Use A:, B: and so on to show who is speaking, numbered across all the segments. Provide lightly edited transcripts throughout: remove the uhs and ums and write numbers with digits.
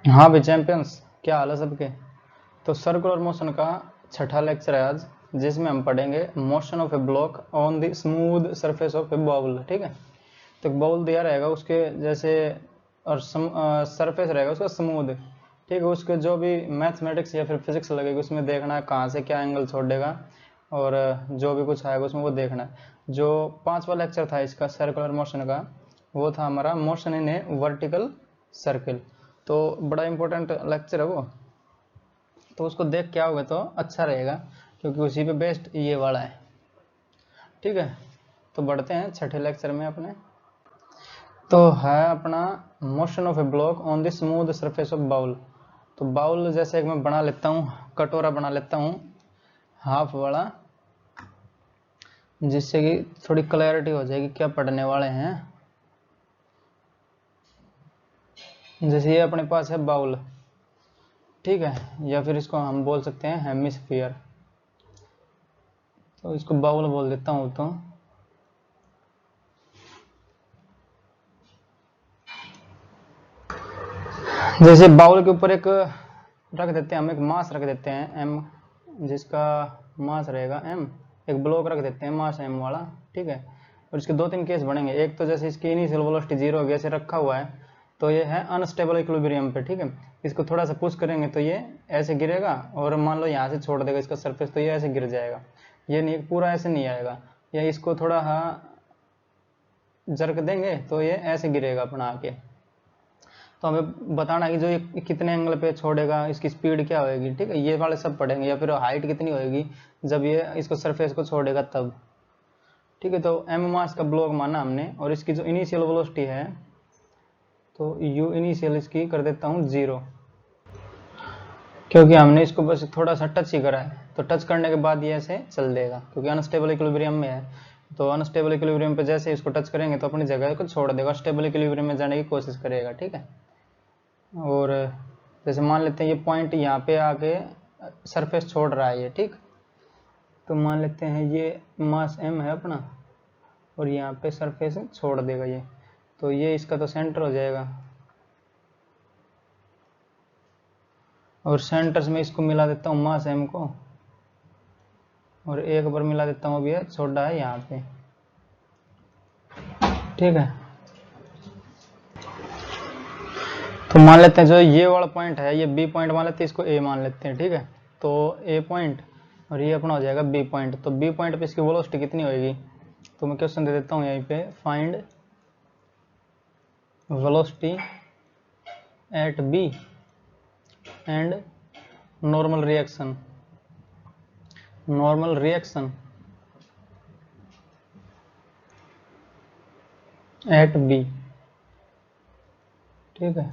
A: हाँ भाई चैंपियंस, क्या हाल है सबके। तो सर्कुलर मोशन का छठा लेक्चर है आज, जिसमें हम पढ़ेंगे motion of a block on the smooth surface of a bowl. ठीक है, तो एक बाउल दिया रहेगा उसके जैसे, और सरफेस रहेगा उसका स्मूथ। ठीक है, उसके जो भी मैथमेटिक्स या फिर फिजिक्स लगेगी उसमें देखना है कहाँ से क्या एंगल छोड़ेगा, और जो भी कुछ आएगा उसमें वो देखना है। जो पांचवा लेक्चर था इसका सर्कुलर मोशन का, वो था हमारा motion in A vertical circle. तो बड़ा इंपॉर्टेंट लेक्चर है वो, तो उसको देख के आओगे तो अच्छा रहेगा, क्योंकि उसी पे बेस्ड ये वाला है। ठीक है, तो बढ़ते हैं छठे लेक्चर में अपने। तो है अपना motion of a block on the smooth surface of bowl. तो बाउल जैसे एक मैं बना लेता हूँ, कटोरा बना लेता हूँ हाफ वाला, जिससे कि थोड़ी क्लैरिटी हो जाएगी क्या पढ़ने वाले हैं। जैसे ये अपने पास है बाउल, ठीक है, या फिर इसको हम बोल सकते हैं हेमिस्फीयर। तो इसको बाउल बोल देता हूँ। तो जैसे बाउल के ऊपर एक रख देते हैं हम, एक मास रख देते हैं m, जिसका मास रहेगा m। एक ब्लॉक रख देते हैं मास m वाला। ठीक है, और इसके दो तीन केस बनेंगे। एक तो जैसे इसकी इनिशियल वेलोसिटी 0 हो गया, ऐसे रखा हुआ है, तो ये है अनस्टेबल इक्विलिब्रियम पे। ठीक है, इसको थोड़ा सा पुश करेंगे तो ये ऐसे गिरेगा, और मान लो यहाँ से छोड़ देगा इसका सरफेस, तो ये ऐसे गिर जाएगा। ये नहीं, पूरा ऐसे नहीं आएगा, या इसको थोड़ा जर्क देंगे तो ये ऐसे गिरेगा अपना आके। तो हमें बताना है कि जो ये कितने एंगल पे छोड़ेगा, इसकी स्पीड क्या होगी। ठीक है, ये वाले सब पढ़ेंगे, या फिर हाइट कितनी होगी जब ये इसको सरफेस को छोड़ेगा तब। ठीक है, तो m मास का ब्लॉक माना हमने, और इसकी जो इनिशियल वेलोसिटी है, तो u इनिशियल इसकी कर देता हूँ 0, क्योंकि हमने इसको बस थोड़ा सा टच ही करा है। तो टच करने के बाद ये ऐसे चल देगा, क्योंकि अनस्टेबल इक्विलिब्रियम में है। तो अनस्टेबल इक्विलिब्रियम पे जैसे इसको टच करेंगे तो अपनी जगह को छोड़ देगा, स्टेबल इक्विलिब्रियम में जाने की कोशिश करेगा। ठीक है, और जैसे मान लेते हैं ये पॉइंट यहाँ पे आके सरफेस छोड़ रहा है ये। ठीक, तो मान लेते हैं ये मास m है अपना, और यहाँ पे सरफेस छोड़ देगा ये, तो ये इसका तो सेंटर हो जाएगा, और सेंटर में इसको मिला देता हूँ मास m को, और एक बार मिला देता हूँ, अभी छोड़ा है यहाँ पे। ठीक है, तो मान लेते हैं जो ये वाला पॉइंट है, ये बी पॉइंट मान लेते हैं, इसको ए मान लेते हैं। ठीक है, तो ए पॉइंट और ये अपना हो जाएगा बी पॉइंट। तो बी पॉइंट पे इसकी वेलोसिटी कितनी होगी, तो मैं क्वेश्चन दे देता हूँ यहीं पे, find velocity at B and normal reaction at B. ठीक है,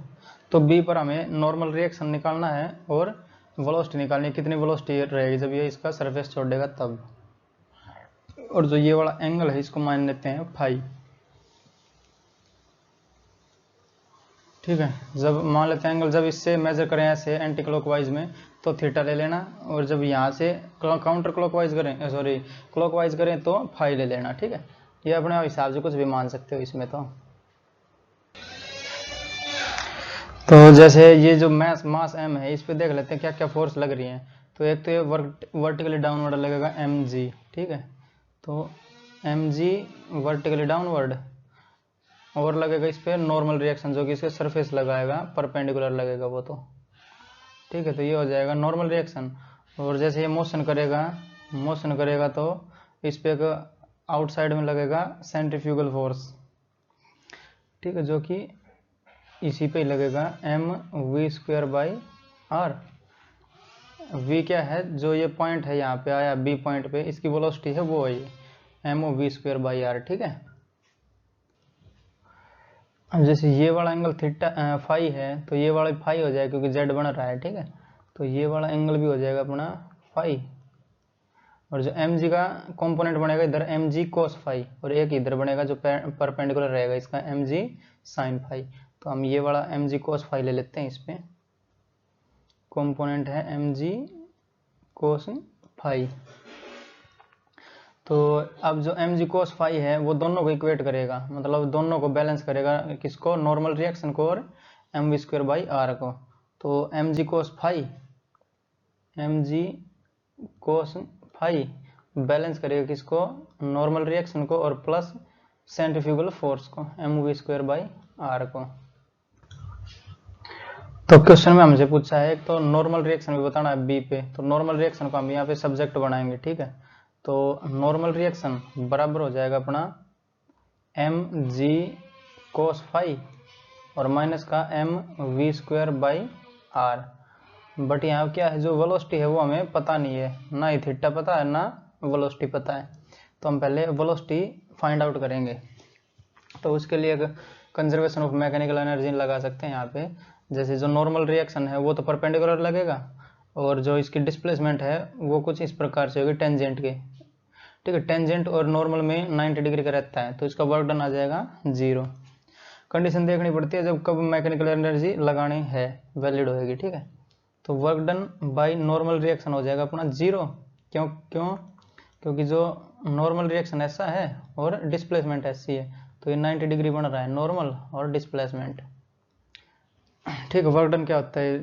A: तो बी पर हमें नॉर्मल रिएक्शन निकालना है और वेलोसिटी निकालनी है, कितनी वेलोसिटी रहेगी जब ये इसका सरफेस छोड़ेगा तब। और जो ये वाला एंगल है इसको मान लेते हैं फाई। ठीक है, जब मान लेते हैं एंगल, जब इससे मेजर करें ऐसे एंटी क्लॉकवाइज में तो थीटा ले लेना, और जब यहाँ से काउंटर क्लॉकवाइज करें, सॉरी क्लॉकवाइज करें तो फाई ले लेना। ठीक है, ये अपने हिसाब से कुछ भी मान सकते हो इसमें। तो जैसे ये जो मास m है, इस पे देख लेते हैं क्या क्या फोर्स लग रही है। तो एक तो ये वर्टिकली डाउनवर्ड लगेगा mg। ठीक है, तो mg वर्टिकली डाउनवर्ड, और लगेगा इस पे नॉर्मल रिएक्शन जो कि इसके सरफेस लगाएगा, परपेंडिकुलर लगेगा वो तो। ठीक है, तो ये हो जाएगा नॉर्मल रिएक्शन। और जैसे ये मोशन करेगा तो इस पे एक आउटसाइड में लगेगा सेंट्रीफ्यूगल फोर्स। ठीक है, जो कि इसी पे लगेगा mv²/r। v क्या है, जो ये पॉइंट है यहाँ पे आया बी पॉइंट पे, इसकी वेलोसिटी है वो है ये mv²/r। ठीक है, अब जैसे ये वाला एंगल थीटा फाई है, तो ये वाला फाई हो जाएगा क्योंकि z बन रहा है। ठीक है, तो ये वाला एंगल भी हो जाएगा अपना फाई, और जो mg का कंपोनेंट बनेगा इधर mg cos फाई, और एक इधर बनेगा जो परपेंडिकुलर रहेगा इसका mg sin फाई। तो हम ये वाला mg cos फाई ले लेते हैं, इस पे कंपोनेंट है mg cos फाई। तो अब जो mg cos फाई है वो दोनों को इक्वेट करेगा, मतलब दोनों को बैलेंस करेगा, किसको, नॉर्मल रिएक्शन को और mv²/r को। तो m g cos phi balance करेगा किसको, नॉर्मल रिएक्शन को और प्लस सेंट्रीफ्यूगल फोर्स को, m v square by r को। तो क्वेश्चन में हमसे पूछा है एक तो नॉर्मल रिएक्शन भी बताना है बी पे, तो नॉर्मल रिएक्शन को हम यहाँ पे सब्जेक्ट बनाएंगे, ठीक है। तो नॉर्मल रिएक्शन बराबर हो जाएगा अपना एम जी कोस फाई और माइनस का m v square by r. But यहाँ क्या है, जो वेलोसिटी है वो हमें पता नहीं है, ना ही थीटा पता है ना वेलोसिटी पता है, तो हम पहले वेलोसिटी फाइंड आउट करेंगे। तो उसके लिए कंजर्वेशन ऑफ मैकेनिकल एनर्जी लगा सकते हैं यहाँ पे। जैसे जो नॉर्मल रिएक्शन है वो तो परपेंडिकुलर लगेगा और जो इसकी डिस्प्लेसमेंट है वो कुछ इस प्रकार से होगी टेंजेंट के, ठीक है। टेंजेंट और नॉर्मल में 90 डिग्री का रहता है, तो इसका वर्क डन आ जाएगा 0। कंडीशन देखनी पड़ती है जब कब मैकेनिकल एनर्जी लगानी है, वैलिड होएगी, ठीक है। तो work done by normal reaction हो जाएगा अपना 0। क्योंकि जो नॉर्मल रिएक्शन ऐसा है और डिस्प्लेसमेंट ऐसी है, तो ये 90 डिग्री बन रहा है नॉर्मल और डिस्प्लेसमेंट, ठीक है। वर्क डन क्या होता है,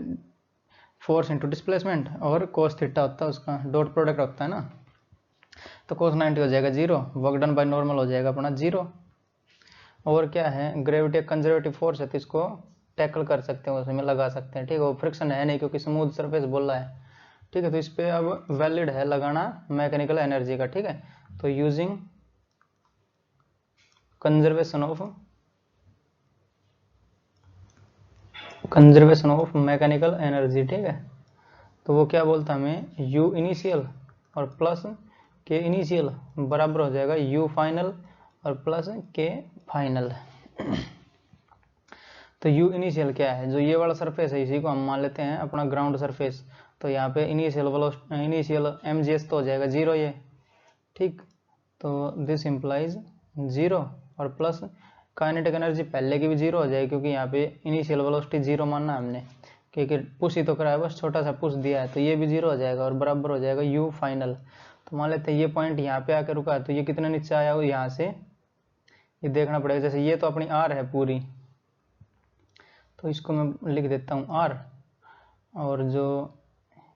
A: फोर्स इंटू डिस्प्लेसमेंट और कोस थीटा होता है, उसका डॉट प्रोडक्ट होता है ना, तो कोस 90 हो जाएगा 0, वर्क डन बाय नॉर्मल हो जाएगा अपना 0। और क्या है, ग्रेविटी कंजर्वेटिव फोर्स है तो इसको टैकल कर सकते हैं, उसमें लगा सकते हैं, ठीक है। वो फ्रिक्शन है नहीं क्योंकि स्मूथ सरफेस बोल रहा है, ठीक है। तो इस पे अब वैलिड है लगाना मैकेनिकल एनर्जी का, ठीक है। तो using conservation of mechanical energy, ठीक है। तो वो क्या बोलता है हमें, यू इनिशियल और प्लस के इनिशियल बराबर हो जाएगा यू फाइनल और प्लस के फाइनल। तो यू इनिशियल क्या है, जो ये वाला सरफेस है इसी को हम मान लेते हैं अपना ग्राउंड सरफेस, तो यहाँ पे इनिशियल एम जी एस तो हो जाएगा 0 ये, ठीक। तो दिस इम्प्लाइज 0 और प्लस काइनेटिक एनर्जी पहले की भी 0 हो जाएगी क्योंकि यहाँ पे इनिशियल वेलोसिटी 0 मानना है हमने, क्योंकि पुश ही तो कराया, बस छोटा सा पुश दिया है, तो ये भी 0 हो जाएगा और बराबर हो जाएगा यू फाइनल। तो मान लेते हैं ये पॉइंट यहाँ पे आकर रुका है, तो ये कितना नीचे आया हो, यहाँ से ये देखना पड़ेगा। जैसे ये तो अपनी आर है पूरी, तो इसको मैं लिख देता हूँ आर, और जो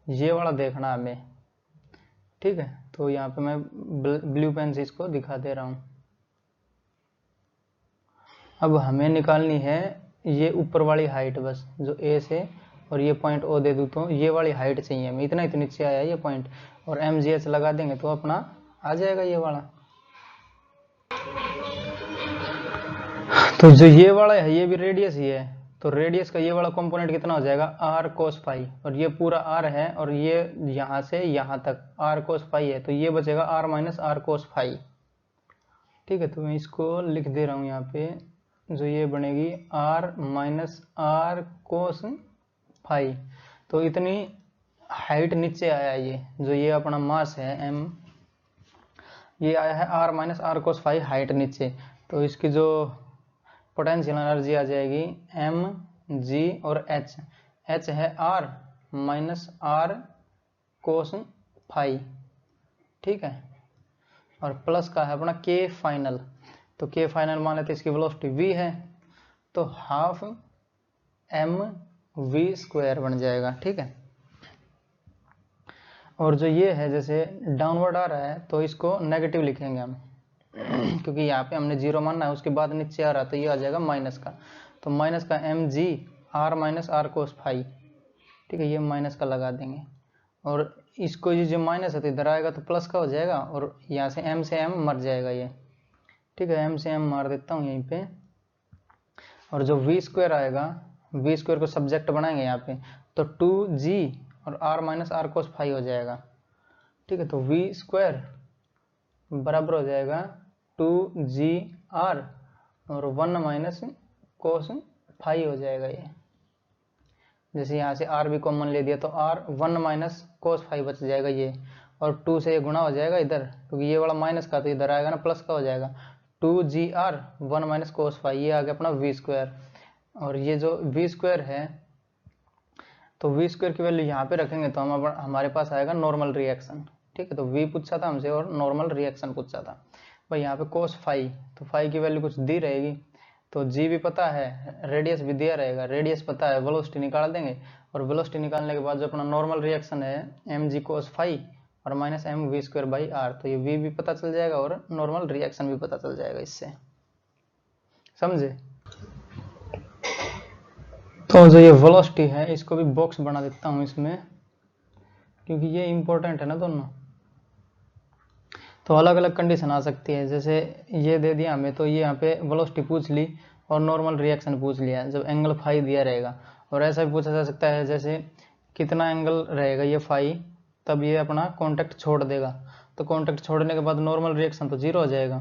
A: ये वाला देखना है हमें, ठीक है। तो यहाँ पे मैं ब्लू पेन से इसको दिखा दे रहा हूँ। अब हमें निकालनी है ये ऊपर वाली हाइट, बस जो ए से और ये पॉइंट ओ दे दूँ तो ये वाली हाइट चाहिए हमें, इतना इतने नीचे आया ये पॉइंट, और एम जी एच लगा देंगे तो अपना आ जाएगा ये वाला। तो जो ये वाला है ये भी रेडियस ही है, तो रेडियस का ये वाला कंपोनेंट कितना हो जाएगा, आर कोस फाई, और ये पूरा आर है और ये यहाँ से यहाँ तक आर कोस फाई है, तो ये बचेगा r minus r cos phi, ठीक है। तो मैं इसको लिख दे रहा हूँ यहाँ पे, जो ये बनेगी r minus r cos phi. तो इतनी हाइट नीचे आया ये, जो ये अपना मास है एम, ये आया है r minus r cos phi height नीचे, तो इसकी जो पोटेंशियल एनर्जी आ जाएगी एम जी और एच, एच है r minus r cos phi, ठीक है, और प्लस का है अपना के फाइनल। तो के फाइनल मान लेते इसकी वेलोसिटी v है, तो हाफ एम वी स्क्वायर बन जाएगा, ठीक है। और जो ये है जैसे डाउनवर्ड आ रहा है तो इसको नेगेटिव लिखेंगे हम क्योंकि यहाँ पे हमने 0 मानना है, उसके बाद नीचे आ रहा है तो ये आ जाएगा माइनस का, तो माइनस का m g r minus r cos phi, ठीक है। ये माइनस का लगा देंगे और इसको ये जो माइनस है तो इधर आएगा तो प्लस का हो जाएगा, और यहाँ से एम मर जाएगा ये, ठीक है। एम से एम मार देता हूँ यहीं पे, और जो वी स्क्वायर आएगा, वी स्क्वायर को सब्जेक्ट बनाएंगे यहाँ पे, तो 2g और r minus r cos phi हो जाएगा, ठीक है। तो वी स्क्वायर बराबर हो जाएगा 2gr और 1 माइनस कोस फाई हो जाएगा ये। जैसे यहाँ से r भी कॉमन ले दिया तो r 1 माइनस कोस फाई बच जाएगा ये, और 2 से ये गुणा हो जाएगा इधर, क्योंकि ये वाला माइनस का तो इधर आएगा ना प्लस का हो जाएगा, 2gr 1 माइनस कोस फाई, ये आ गया अपना वी स्क्वायर। और ये जो वी स्क्वायर है, तो वी स्क्वायर की वैल्यू यहाँ पे रखेंगे तो हमारे पास आएगा नॉर्मल रिएक्शन, ठीक है। तो वी पूछा था हमसे और नॉर्मल रिएक्शन पूछा था भाई, यहाँ पे कोस फाई, तो फाई की वैल्यू कुछ दी रहेगी, तो जी भी पता है, रेडियस भी दिया रहेगा, रेडियस पता है, वेलोसिटी निकाल देंगे और वेलोसिटी निकालने के बाद जो अपना नॉर्मल रिएक्शन है एम जी कोस फाई और minus m v square by r, तो ये वी भी पता चल जाएगा और नॉर्मल रिएक्शन भी पता चल जाएगा इससे, समझे। तो जो ये वेलोसिटी है इसको भी बॉक्स बना देता हूँ इसमें, क्योंकि ये इंपॉर्टेंट है ना दोनों। तो अलग अलग कंडीशन आ सकती है, जैसे ये दे दिया हमें तो ये यहाँ पे वेलोसिटी पूछ ली और नॉर्मल रिएक्शन पूछ लिया जब एंगल फाई दिया रहेगा, और ऐसा भी पूछा जा सकता है जैसे कितना एंगल रहेगा ये फाई, तब ये अपना कॉन्टेक्ट छोड़ देगा, तो कॉन्टेक्ट छोड़ने के बाद नॉर्मल रिएक्शन तो जीरो हो जाएगा,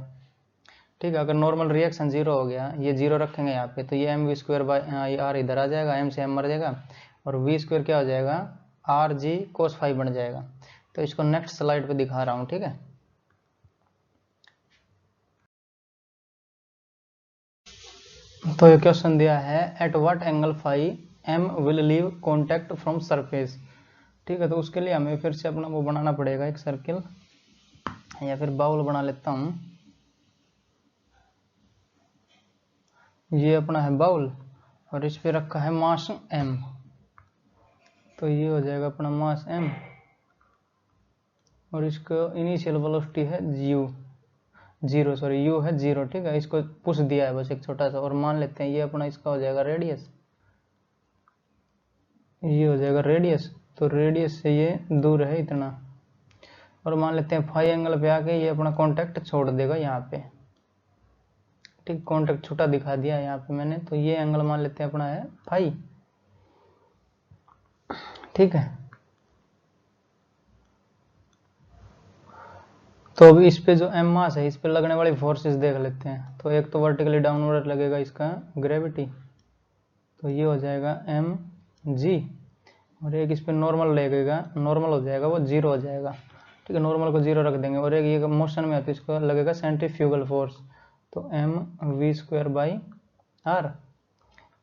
A: ठीक है। अगर नॉर्मल रिएक्शन जीरो हो गया, ये जीरो रखेंगे यहाँ पे, तो ये m v square by r इधर आ जाएगा, एम से एम मर जाएगा और वी स्क्वायर क्या हो जाएगा आर जी कोस फाई बन जाएगा। तो इसको नेक्स्ट स्लाइड पे दिखा रहा हूँ, ठीक है। तो ये क्वेश्चन दिया है at what angle phi m will leave contact from surface, ठीक है। तो उसके लिए हमें फिर से अपना वो बनाना पड़ेगा एक सर्किल, या फिर बाउल बना लेता हूँ। ये अपना है बाउल और इस पे रखा है मास m, तो ये हो जाएगा अपना मास m और इसको इनिशियल वेलोसिटी है जीरो सॉरी u है जीरो, ठीक है। इसको पुश दिया है बस एक छोटा सा, और मान लेते हैं ये अपना इसका हो जाएगा रेडियस, ये हो जाएगा रेडियस, तो रेडियस से ये दूर है इतना, और मान लेते हैं फाई एंगल पे आके ये अपना कॉन्टैक्ट छोड़ देगा यहाँ पे, ठीक। कॉन्टैक्ट छोटा दिखा दिया यहाँ पे मैंने, तो ये एंगल मान लेते हैं अपना है फाई, ठीक है। तो अभी इस पे जो एम मास है इस पे लगने वाली फोर्सेस देख लेते हैं। तो एक तो वर्टिकली डाउनवर्ड लगेगा इसका ग्रेविटी, तो ये हो जाएगा एम जी, और एक इस पे नॉर्मल लगेगा, नॉर्मल हो जाएगा वो जीरो हो जाएगा, ठीक है। नॉर्मल को जीरो रख देंगे, और एक ये मोशन में आती है इसको लगेगा सेंट्रीफ्यूगल फोर्स, तो m v square by r.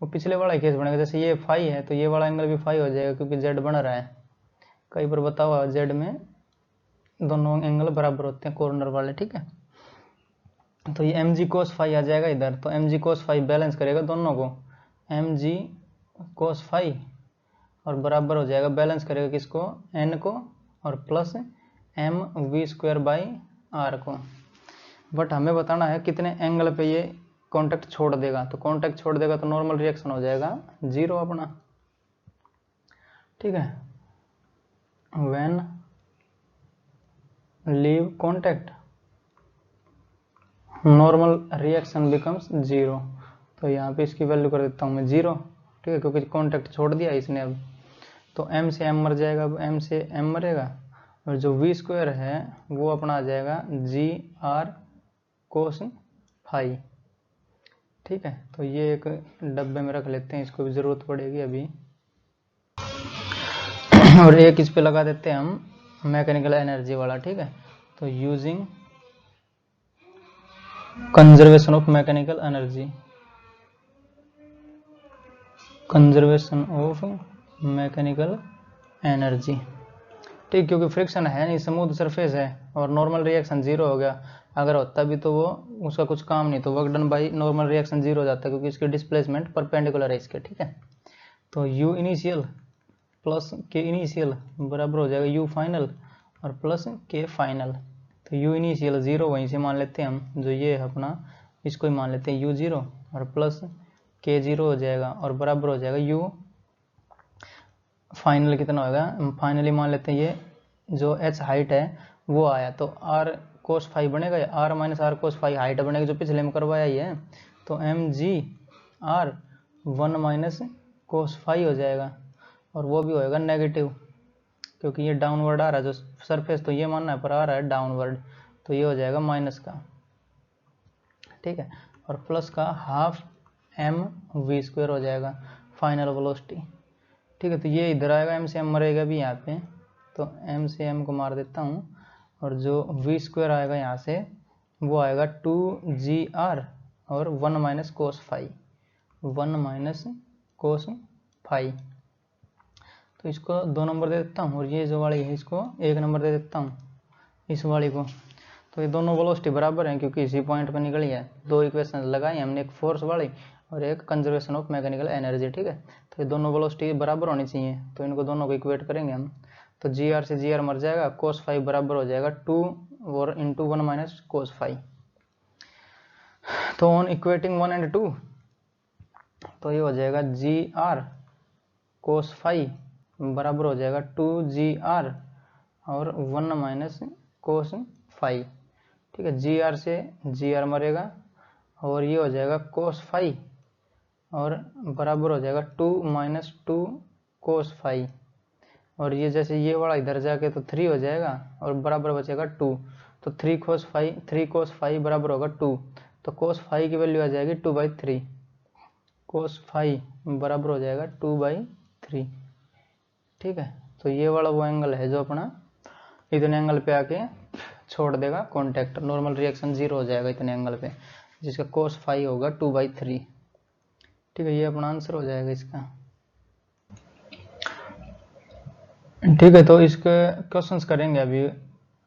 A: वो पिछले वाला केस बनेगा, जैसे ये फाई है तो ये वाला एंगल भी फाई हो जाएगा क्योंकि जेड बन रहा है, कई बार बताओ जेड में दोनों एंगल बराबर होते हैं कॉर्नर वाले, ठीक है। तो ये एम जी कोस फाई आ जाएगा इधर, तो m g cos phi balance करेगा दोनों को, एम जी कोस फाई और बराबर हो जाएगा, बैलेंस करेगा किसको एन को और plus m v square by r को। बट हमें बताना है कितने एंगल पे ये कॉन्टैक्ट छोड़ देगा, तो कॉन्टैक्ट छोड़ देगा तो नॉर्मल रिएक्शन हो जाएगा जीरो अपना, ठीक है। When leave contact normal reaction becomes zero, तो यहाँ पे इसकी वैल्यू कर देता हूँ मैं जीरो, ठीक है, क्योंकि कॉन्टैक्ट छोड़ दिया इसने अब। तो m से m मर जाएगा, अब m से m मरेगा, और जो v स्क्वायर है वो अपना आ जाएगा जी आर कोस फाई, ठीक है। तो ये एक डब्बे में रख लेते हैं, इसको भी ज़रूरत पड़ेगी अभी। और एक इस पे लगा देते हैं हम मैकेनिकल एनर्जी वाला, ठीक है। तो using conservation of mechanical energy, conservation of mechanical energy, ठीक, क्योंकि फ्रिक्शन है नहीं, स्मूथ सरफेस है और नॉर्मल रिएक्शन जीरो हो गया, अगर होता भी तो वो उसका कुछ काम नहीं, तो work done by normal reaction zero हो जाता है क्योंकि इसकी डिस्प्लेसमेंट परपेंडिकुलर है इसके, ठीक है। तो यू इनिशियल प्लस के इनिशियल बराबर हो जाएगा यू फाइनल और प्लस के फाइनल, तो यू इनिशियल जीरो वहीं से मान लेते हैं हम, जो ये है अपना इसको ही मान लेते हैं यू जीरो और प्लस के जीरो हो जाएगा और बराबर हो जाएगा यू फाइनल कितना होगा, फाइनली मान लेते हैं ये जो एच हाइट है वो आया, तो आर कोस फाई बनेगा, r minus r cos phi height बनेगी जो पिछले में करवाया ही है, तो m g r one minus cos phi हो जाएगा, और वो भी होएगा नेगेटिव क्योंकि ये डाउनवर्ड आ रहा है जो सरफेस, तो ये मानना है पर आ रहा है डाउनवर्ड, तो ये हो जाएगा माइनस का, ठीक है, और प्लस का हाफ एम वी स्क्वायर हो जाएगा फाइनल वेलोसिटी, ठीक है। तो ये इधर आएगा, एम से एम मरेगा भी यहाँ पे, तो एम से एम को मार देता हूँ, और जो वी स्क्वायर आएगा यहाँ से वो आएगा टू जी आर और one minus cos phi, one minus cos phi, तो इसको 2 नंबर दे देता हूँ, और ये जो वाली है इसको 1 नंबर दे देता हूँ इस वाली को। तो ये दोनों वेलोसिटी बराबर हैं क्योंकि इसी पॉइंट पे निकली है। दो इक्वेशन लगाई हमने, एक फोर्स वाली और एक कंजर्वेशन ऑफ मैकेनिकल एनर्जी, ठीक है। तो ये दोनों वेलोसिटी बराबर होनी चाहिए, तो इनको दोनों को इक्वेट करेंगे हम। तो जी आर से जी आर मर जाएगा, कोस फाइव बराबर हो जाएगा 2 और इंटू 1 माइनस कोस फाइव। तो ऑन इक्वेटिंग 1 एंड 2 तो ये हो जाएगा जी आर कोस फाइव बराबर हो जाएगा 2GR और 1 माइनस कोस फाइव, ठीक है। जी आर से जी आर मरेगा और ये हो जाएगा कोस फाइव और बराबर हो जाएगा 2 माइनस 2 कोस फाइव, और ये जैसे ये वाला इधर जाके तो 3 हो जाएगा और बराबर बचेगा 2। तो 3 कोस फाइव बराबर होगा 2, तो कोस फाइव की वैल्यू आ जाएगी 2/3। कोस फाइव बराबर हो जाएगा 2/3, ठीक है। तो ये वाला वो एंगल है जो अपना इतने एंगल पे आके छोड़ देगा कॉन्टैक्ट, नॉर्मल रिएक्शन 0 हो जाएगा इतने एंगल पे, जिसका कोस फाइव होगा 2/3, ठीक है। ये अपना आंसर हो जाएगा इसका, ठीक है। तो इसके क्वेश्चंस करेंगे अभी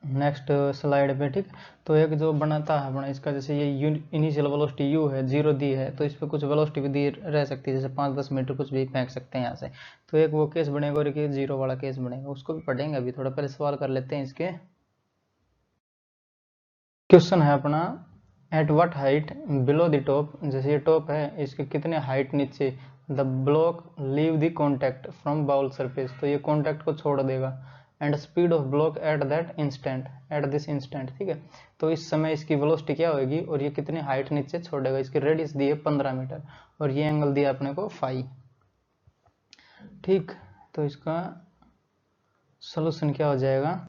A: नेक्स्ट स्लाइड पे, ठीक। तो एक जो बनाता है अपना इसका, जैसे ये इनिशियल वेलोसिटी यू है, 0 दी है, तो इस पर कुछ वेलोसिटी भी दी रह सकती है, जैसे 5-10 मीटर कुछ भी फेंक सकते हैं यहाँ से। तो एक वो केस बनेगा और एक 0 वाला केस बनेगा, उसको भी पढ़ेंगे अभी। थोड़ा पहले सवाल कर लेते हैं इसके। क्वेश्चन है अपना, at what height below the top, जैसे ये टॉप है, इसके कितने हाइट नीचे the block leave the contact from bowl surface, तो ये कॉन्टैक्ट को छोड़ देगा, and speed of block at that instant, at this instant, ठीक है। तो इस समय इसकी वेलोसिटी क्या होगी और ये कितनी हाइट नीचे छोड़ेगा। इसकी रेडियस दी है 15 मीटर और ये एंगल दिया अपने को फाई, ठीक। तो इसका सोल्यूशन क्या हो जाएगा,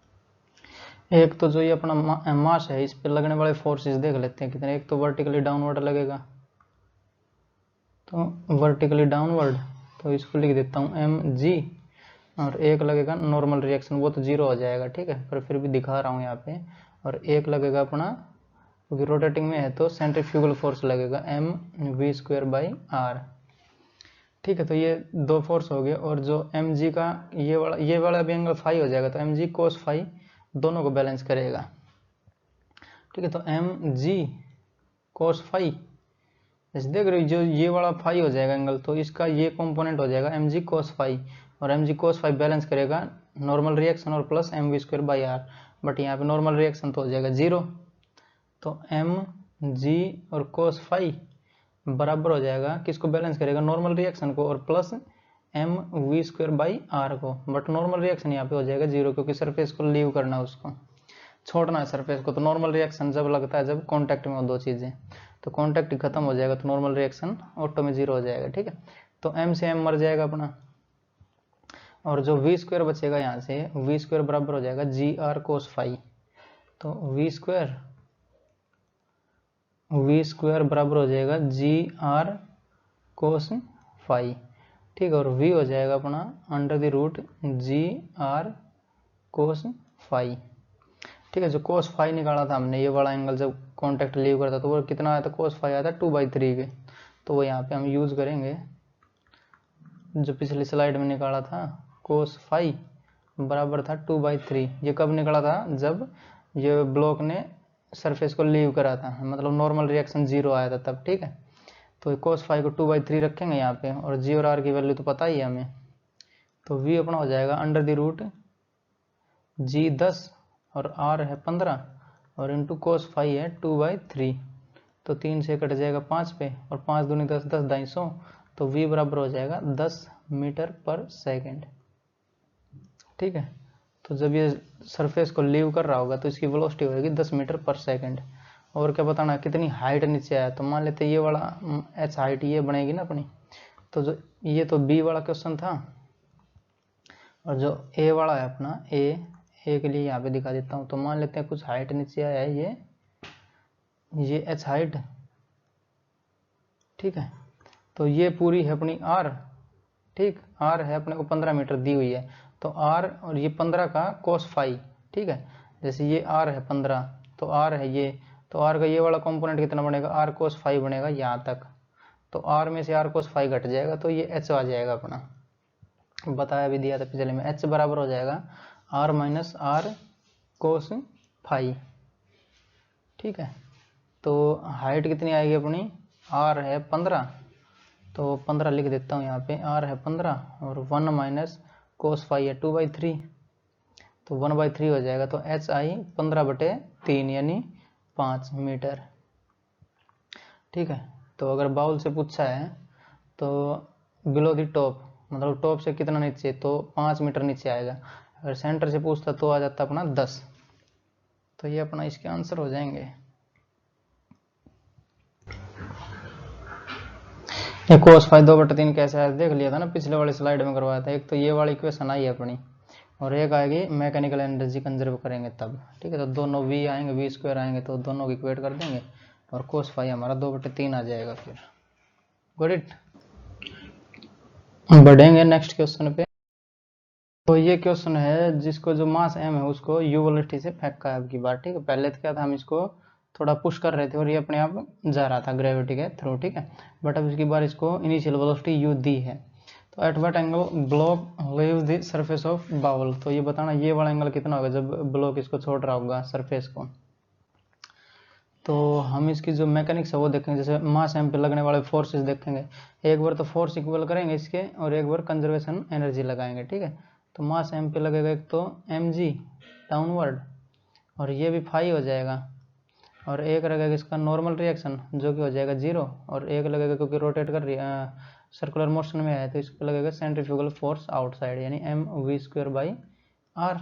A: एक तो जो ये अपना मास है, इस पे लगने वाले फोर्सेस देख लेते हैं कितने। एक तो वर्टिकली डाउनवर्ड लगेगा, तो वर्टिकली डाउनवर्ड, तो इसको लिख देता हूँ mg, और एक लगेगा नॉर्मल रिएक्शन, वो तो 0 हो जाएगा, ठीक है, पर फिर भी दिखा रहा हूँ यहाँ पे। और एक लगेगा अपना, क्योंकि रोटेटिंग में है तो सेंट्रीफ्यूगल फोर्स लगेगा mv²/r, ठीक है। तो ये दो फोर्स हो गए, और जो mg का ये वाला भी एंगल फाई हो जाएगा, तो mg कोस फाई दोनों को बैलेंस करेगा, ठीक है। तो mg कोस फाई, जैसे देख रहे हो जो ये वाला फाई हो जाएगा एंगल, तो इसका ये कंपोनेंट हो जाएगा mg कोस फाई, और mg कोस फाई बैलेंस करेगा नॉर्मल रिएक्शन और प्लस mv²/r, बट यहाँ पे नॉर्मल रिएक्शन तो हो जाएगा 0। तो mg और कोस फाई बराबर हो जाएगा, किसको बैलेंस करेगा, नॉर्मल रिएक्शन को और प्लस mv²/r को, बट नॉर्मल रिएक्शन यहाँ पे हो जाएगा 0, क्योंकि सरफेस को लीव करना है, उसको छोड़ना है सरफेस को। तो नॉर्मल रिएक्शन जब लगता है जब कांटेक्ट में हो दो चीजें, तो कांटेक्ट खत्म हो जाएगा तो नॉर्मल रिएक्शन ऑटो में 0 हो जाएगा, ठीक है। तो m से m मर जाएगा अपना, और जो v² बचेगा यहाँ से, v² बराबर हो जाएगा gr कोस फाई, तो v² बराबर हो जाएगा gr कोस फाई, ठीक है। और v हो जाएगा अपना √gr कोस फाई, ठीक है। जो कोस फाई निकाला था हमने, ये वाला एंगल जब कांटेक्ट लीव करता तो वो कितना आया था, कोस फाई आया था 2/3 के, तो वो यहाँ पे हम यूज करेंगे जो पिछली स्लाइड में निकाला था। कोस फाई बराबर था 2/3, ये कब निकला था, जब ये ब्लॉक ने सरफेस को लीव करा था, मतलब नॉर्मल रिएक्शन 0 आया था तब, ठीक है। तो कोस फाई को 2/3 रखेंगे यहाँ पे, और जी और आर की वैल्यू तो पता ही है हमें, तो v अपना हो जाएगा √g 10 और r है 15 और इंटू कोस फाई है 2/3, तो 3 से कट जाएगा 5 पे, और 5 दूनी 10, 10 250, तो v बराबर हो जाएगा 10 मीटर पर सेकेंड, ठीक है। तो जब ये सरफेस को लीव कर रहा होगा तो इसकी वेलोसिटी होगी 10 मीटर पर सेकेंड। और क्या बताना, कितनी हाइट नीचे आया, तो मान लेते ये वाला h हाइट ये बनेगी ना अपनी, तो जो ये तो b वाला क्वेश्चन था, और जो a वाला है अपना a के लिए यहाँ पे दिखा देता हूँ। तो मान लेते हैं कुछ हाइट नीचे आया है, ये h हाइट, ठीक है। तो ये पूरी है अपनी r, ठीक, r है अपने को 15 मीटर दी हुई है, तो r और ये 15 का कोस फाई, ठीक है। जैसे ये r है 15, तो r है ये, तो r का ये वाला कंपोनेंट कितना बनेगा, r कोस फाई बनेगा यहाँ तक, तो r में से r कोस फाई घट जाएगा, तो ये h आ जाएगा अपना, बताया भी दिया था पिछले में, h बराबर हो जाएगा r - r कोस फाई, ठीक है। तो हाइट कितनी आएगी अपनी, r है 15, तो 15 लिख देता हूँ यहाँ पे, r है 15 और 1 माइनस कोस फाई है 2/3, तो 1/3 हो जाएगा। तो एच आई 15/3 यानी 5 मीटर। ठीक है। तो अगर बाउल से पूछा है तो बिलो दी टॉप, मतलब टॉप से कितना नीचे, तो 5 मीटर नीचे आएगा। अगर सेंटर से पूछता तो आ जाता अपना 10। तो ये अपना इसके आंसर हो जाएंगे। ये कोस फाई 2/3 कैसे आया देख लिया था ना, पिछले वाली स्लाइड में करवाया था। एक तो ये वाली इक्वेशन आई है अपनी, और एक आएगी मैकेनिकल एनर्जी कंजर्व करेंगे तब। ठीक है। तो दोनों v आएंगे, v स्क्वायर आएंगे, तो दोनों को इक्वेट कर देंगे और कोस फाई हमारा 2/3 आ जाएगा। फिर गुड इट। बढ़ेंगे नेक्स्ट क्वेश्चन पे। तो ये क्वेश्चन है जिसको जो मास m है उसको u वेलोसिटी से फेंका है अब की बार। ठीक है। पहले तो क्या था, हम इसको थोड़ा पुश कर रहे थे और ये अपने आप जा रहा था ग्रेविटी के थ्रू। ठीक है। बट अब इसकी बार इसको इनिशियल वेलोसिटी u दी है। तो at what angle block leave the surface of bowl, तो ये बताना ये वाला एंगल कितना होगा जब ब्लॉक इसको छोड़ रहा होगा सरफेस को। तो हम इसकी जो मैकेनिक्स है वो देखेंगे, जैसे मास m पे लगने वाले फोर्सेस देखेंगे। एक बार तो फोर्स इक्वल करेंगे इसके और एक बार कंजर्वेशन एनर्जी लगाएंगे। ठीक है। तो मास m पे लगेगा एक तो mg डाउनवर्ड, और ये भी फाई हो जाएगा, और एक लगेगा इसका नॉर्मल रिएक्शन जो कि हो जाएगा 0, और एक लगेगा क्योंकि रोटेट कर रही सर्कुलर मोशन में है तो इस पर लगेगा सेंट्रीफ्यूगल फोर्स आउटसाइड यानी mv²/r।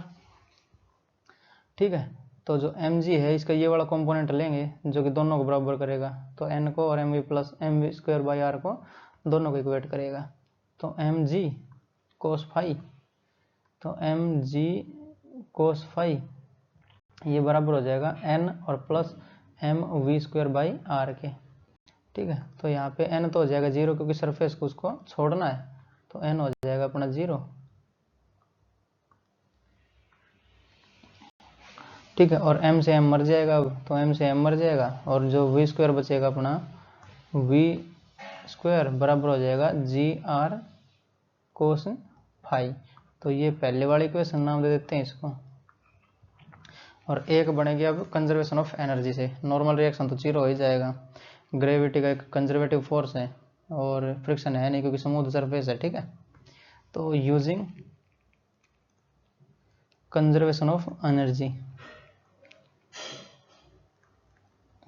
A: ठीक है। तो जो mg है इसका ये वाला कंपोनेंट लेंगे जो कि दोनों को बराबर करेगा, तो n को और mv+mv²/r को दोनों को इक्वेट करेगा। तो mg cos फाई, तो mg cos फाई ये बराबर हो जाएगा n और प्लस mv²/r के। ठीक है। तो यहाँ पे n तो हो जाएगा 0 क्योंकि सरफेस को उसको छोड़ना है, तो n हो जाएगा अपना 0। ठीक है। और m से m मर जाएगा अब, तो m से m मर जाएगा और जो v² बचेगा अपना v² बराबर हो जाएगा gr cos फाई। तो ये पहले वाली इक्वेशन नाम दे देते हैं इसको। और एक बनेगी अब कंजर्वेशन ऑफ एनर्जी से। नॉर्मल रिएक्शन तो 0 हो ही जाएगा, ग्रेविटी का एक कंजर्वेटिव फोर्स है और फ्रिक्शन है नहीं क्योंकि स्मूथ सरफेस है। ठीक है। तो using conservation of energy,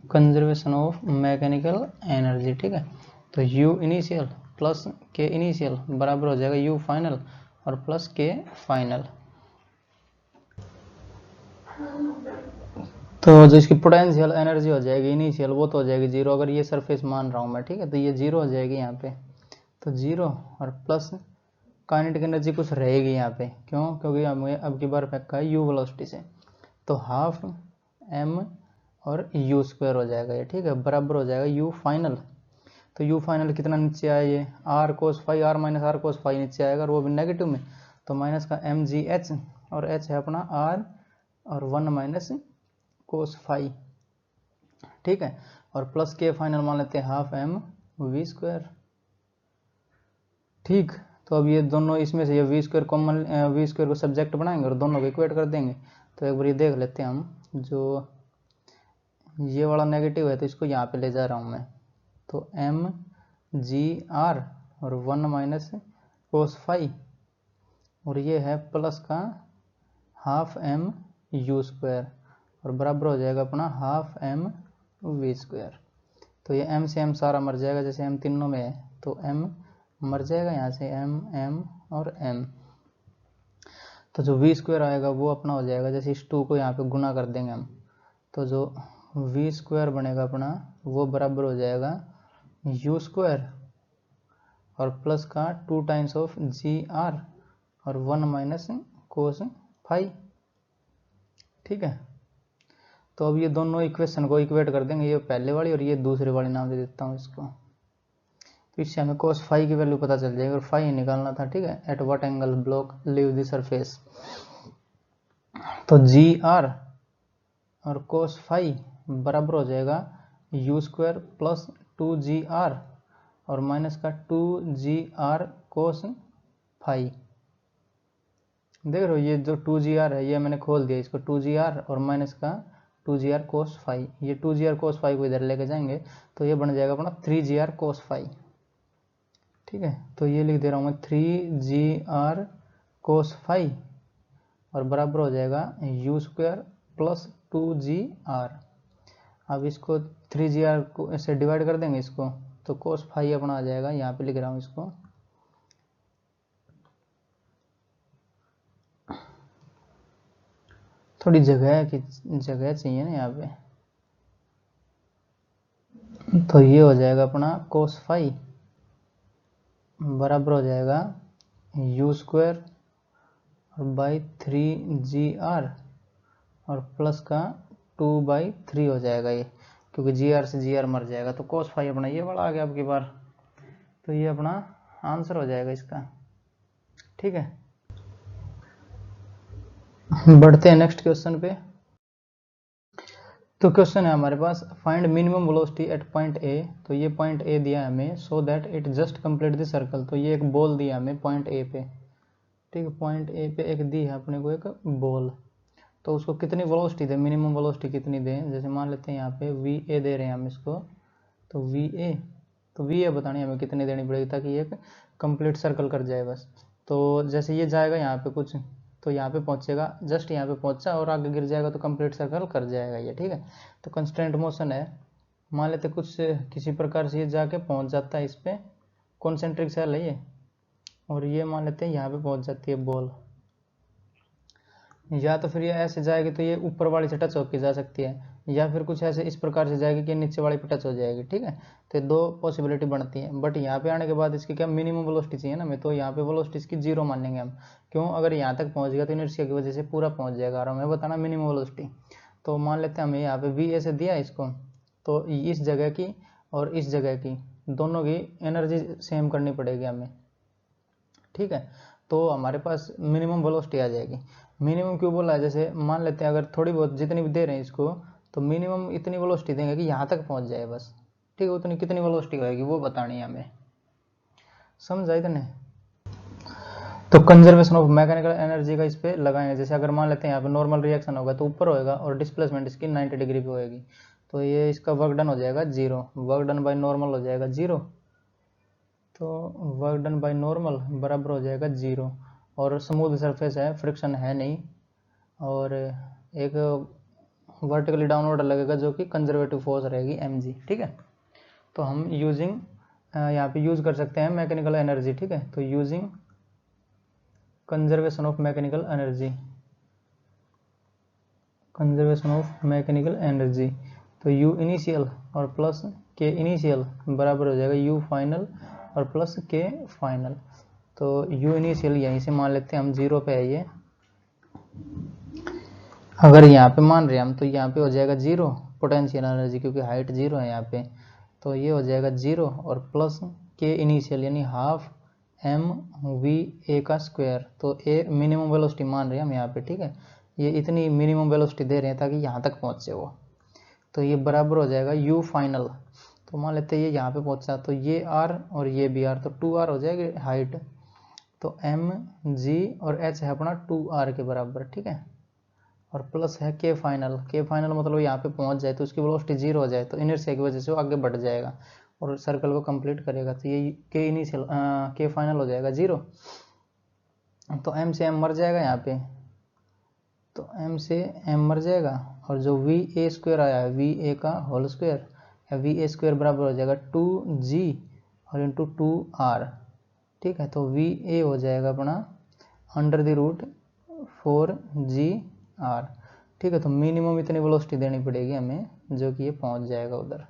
A: conservation of mechanical energy. ठीक है। तो u initial plus k initial बराबर हो जाएगा u फाइनल और प्लस k फाइनल। तो जो इसकी पोटेंशियल एनर्जी हो जाएगी इनिशियल वो तो हो जाएगी 0, अगर ये सरफेस मान रहा हूँ मैं। ठीक है। तो ये 0 हो जाएगी यहाँ पे, तो 0 और प्लस काइनेटिक एनर्जी कुछ रहेगी यहाँ पे, क्यों, क्योंकि हमें अब की बार फेंका है u वेलोसिटी से, तो हाफ m और u² हो जाएगा ये। ठीक है। बराबर हो जाएगा u फाइनल। तो u फाइनल कितना नीचे आया, ये r cos phi, r minus r cos phi नीचे आएगा और वो भी नेगेटिव में, तो माइनस का mgh और h है अपना r और 1 माइनस कोस फाई। ठीक है। और प्लस के फाइनल मान लेते हैं हाफ mv²। ठीक। तो अब ये दोनों इसमें से ये v² कॉमन, v² को सब्जेक्ट बनाएंगे और दोनों को इक्वेट कर देंगे। तो एक बार ये देख लेते हैं हम, जो ये वाला नेगेटिव है तो इसको यहाँ पे ले जा रहा हूँ मैं, तो mgr और 1 माइनस कोस फाई और ये है प्लस का हाफ mu² और बराबर हो जाएगा अपना हाफ mv²। तो ये m से m सारा मर जाएगा, जैसे m तीनों में है तो m मर जाएगा यहाँ से, m और m। तो जो v² आएगा वो अपना हो जाएगा, जैसे इस 2 को यहाँ पे गुना कर देंगे हम, तो जो v² बनेगा अपना वो बराबर हो जाएगा u² और प्लस का 2 टाइम्स ऑफ gr और 1 माइनस कोस फाई। ठीक है। तो अब ये दोनों इक्वेशन को इक्वेट कर देंगे, ये पहले वाली और ये दूसरी वाली नाम दे देता हूँ इसको। तो इससे हमें कोस फाई की वैल्यू पता चल जाएगी और फाई निकालना था। ठीक है। At what angle block leave the surface, तो gr और कोस फाई बराबर हो जाएगा u² प्लस 2gr और माइनस का 2gr कोस फाई। देख रहे हो ये जो 2gr है ये मैंने खोल दिया इसको, 2gr और माइनस का 2gr cos फाई, ये 2gr cos फाई को इधर लेके जाएंगे तो ये बन जाएगा अपना 3gr cos फाई। ठीक है, तो ये लिख दे रहा हूँ मैं 3gr cos फाई और बराबर हो जाएगा u स्क्वायर प्लस 2gr। अब इसको 3gr को ऐसे डिवाइड कर देंगे इसको, तो cos फाई अपना आ जाएगा, यहाँ पे लिख रहा हूँ इसको, थोड़ी जगह चाहिए ना यहाँ पे, तो ये हो जाएगा अपना cos फाई बराबर हो जाएगा u स्क्वायर बाई 3gr और प्लस का 2/3 हो जाएगा ये, क्योंकि gr से gr मर जाएगा, तो cos फाई अपना ये वाला आ गया आपकी बार, तो ये अपना आंसर हो जाएगा इसका। ठीक है, बढ़ते हैं नेक्स्ट क्वेश्चन पे। तो क्वेश्चन है हमारे पास find minimum velocity at point A, तो ये पॉइंट ए दिया है हमें, so that it just complete the circle, तो ये एक बॉल दिया हमें पॉइंट ए पे। ठीक है, पॉइंट ए पे एक दी है अपने को एक बॉल, तो उसको कितनी वेलोसिटी दे, मिनिमम वेलोसिटी कितनी दे, जैसे मान लेते हैं यहाँ पे वी ए दे रहे हैं हम इसको, तो वी ए बतानी हमें कितनी देनी पड़ेगी ताकि ये कंप्लीट सर्कल कर जाए बस। तो जैसे ये जाएगा यहाँ पे कुछ, तो यहाँ पे पहुँचेगा, जस्ट यहाँ पे पहुँचा और आगे गिर जाएगा तो कंप्लीट सर्कल कर जाएगा ये। ठीक है, तो कंस्टेंट मोशन है, मान लेते कुछ किसी प्रकार से ये जाके पहुँच जाता है इस पर, कॉन्सेंट्रिक सेल है ये, और ये मान लेते हैं यहाँ पे पहुँच जाती है बॉल, या तो फिर ये ऐसे जाएगी तो ये ऊपर वाली से टच होकर जा सकती है, या फिर कुछ ऐसे इस प्रकार से जाएगी कि नीचे वाली पे टच हो जाएगी। ठीक है, तो दो पॉसिबिलिटी बनती है, बट यहाँ पे आने के बाद इसकी क्या मिनिमम वेलोसिटी चाहिए ना हमें, तो यहाँ पे वेलोसिटी इसकी 0 मानेंगे हम, क्यों, अगर यहाँ तक पहुँच गया तो इनर्शिया की वजह से पूरा पहुँच जाएगा, और हमें बताना मिनिमम वेलोसिटी। तो मान लेते हैं हमें यहाँ पे वी ए से दिया इसको, तो इस जगह की और इस जगह की दोनों की एनर्जी सेम करनी पड़ेगी हमें। ठीक है, तो हमारे पास मिनिमम वेलोसिटी आ जाएगी। मिनिमम क्यों बोला है, जैसे मान लेते हैं अगर थोड़ी बहुत जितनी भी दे रहे हैं इसको, तो मिनिमम इतनी वेलोसिटी देंगे कि यहाँ तक पहुँच जाए बस। ठीक है, उतनी कितनी वेलोसिटी होगी वो बतानी है हमें, समझा इतने। तो कंजर्वेशन ऑफ मैकेनिकल एनर्जी का इस पे लगाएंगे, जैसे अगर मान लेते हैं यहाँ पे नॉर्मल रिएक्शन होगा तो ऊपर होएगा और डिस्प्लेसमेंट इसकी 90 डिग्री पे होएगी, तो ये इसका वर्क डन हो जाएगा 0, वर्क डन बाय नॉर्मल हो जाएगा 0, तो वर्क डन बाय नॉर्मल बराबर हो जाएगा 0, और स्मूथ सरफेस है, फ्रिक्शन है नहीं, और एक वर्टिकली डाउनवर्ड लगेगा जो कि कंजर्वेटिव फोर्स रहेगी mg। ठीक है, तो हम यूजिंग यहाँ पे यूज कर सकते हैं मैकेनिकल एनर्जी। ठीक है, तो using conservation of mechanical energy, तो u इनिशियल और प्लस k इनिशियल बराबर हो जाएगा u फाइनल और प्लस k फाइनल। तो u इनिशियल यहीं से मान लेते हैं हम 0 पे है ये, अगर यहाँ पे मान रहे हैं हम तो यहाँ पे हो जाएगा 0 पोटेंशियल एनर्जी, क्योंकि हाइट 0 है यहाँ पे, तो ये हो जाएगा 0 और प्लस k इनिशियल यानी हाफ mv a का स्क्वायर, तो a मिनिमम वेलोसिटी मान रहे हैं हम यहाँ पे। ठीक है, ये इतनी मिनिमम वेलोसिटी दे रहे हैं ताकि यहाँ तक पहुँचे वो, तो ये बराबर हो जाएगा u फाइनल, तो मान लेते हैं ये यहाँ पे पहुँचा, तो ये r और ये भी r, तो 2r हो जाएगी हाइट, तो mg और h है अपना 2r के बराबर। ठीक है, और प्लस है k फाइनल मतलब यहाँ पे पहुँच जाए तो उसकी वेलोसिटी 0 हो जाए, तो इनर्शिया की वजह से वो आगे बढ़ जाएगा और सर्कल को कंप्लीट करेगा, तो ये k इनिशियल k फाइनल हो जाएगा 0, तो m से m मर जाएगा यहाँ पे, तो m से m मर जाएगा, और जो v a स्क्वायर आया है v a का होल स्क्वायर है, v a स्क्वायर बराबर हो जाएगा 2g और इंटू 2r। ठीक है, तो v a हो जाएगा अपना अंडर द रूट 4gr। ठीक है, तो मिनिमम इतनी वेलोसिटी देनी पड़ेगी हमें जो कि ये पहुंच जाएगा उधर,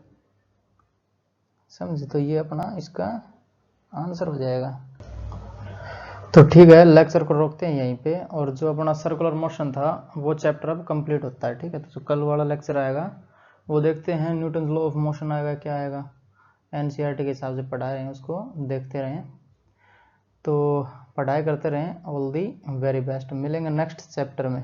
A: समझे, तो ये अपना इसका आंसर हो जाएगा। तो ठीक है, लेक्चर को रोकते हैं यहीं पे, और जो अपना सर्कुलर मोशन था वो चैप्टर अब कंप्लीट होता है। ठीक है, तो जो कल वाला लेक्चर आएगा वो देखते हैं, न्यूटन लॉ ऑफ मोशन आएगा, क्या आएगा, एनसीईआरटी के हिसाब से पढ़ा रहे हैं उसको देखते रहें, तो पढ़ाई करते रहें। ऑल दी वेरी बेस्ट, मिलेंगे नेक्स्ट चैप्टर में।